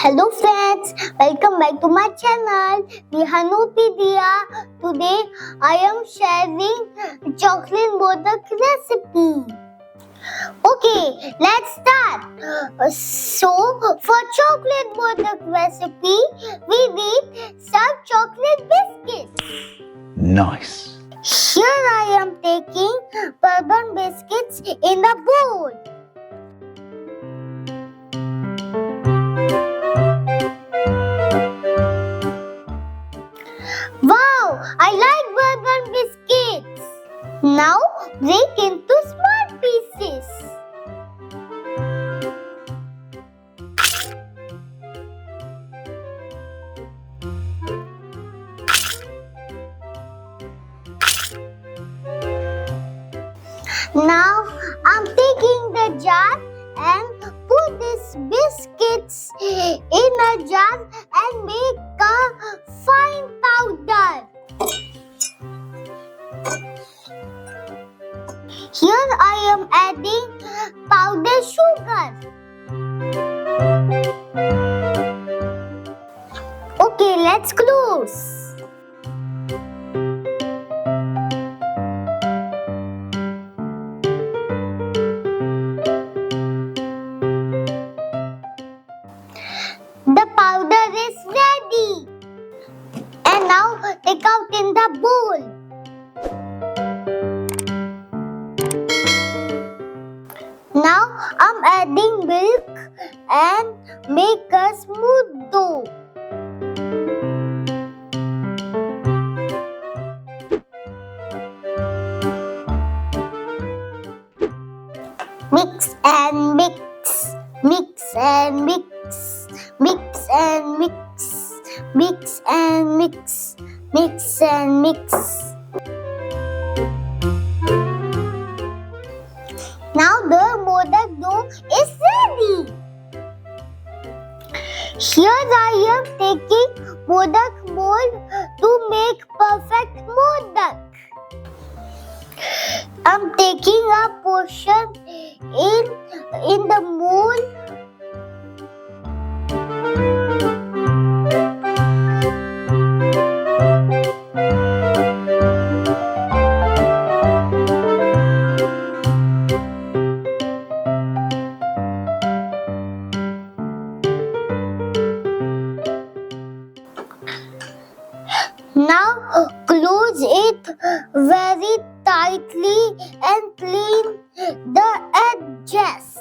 Hello friends, welcome back to my channel VihaanOpedia. Today I am sharing chocolate modak recipe. Okay, let's start. So for chocolate modak recipe, we need some chocolate biscuits. Nice. Here I am taking bourbon biscuits in a bowl. Wow, I like bourbon biscuits. Now break into small pieces. Now I'm taking the jar and put these biscuits in a jar and make a fine powder. Here I am adding powdered sugar. Okay, let's close. The powder is ready. And now take out in the bowl. Now I'm adding milk and make a smooth dough. Mix and mix, mix and mix, mix and mix, mix and mix, mix and mix. Now the modak dough is ready. Here I am taking modak mold to make perfect modak. I'm taking a portion in the mold. Now close it very tightly and clean the edges.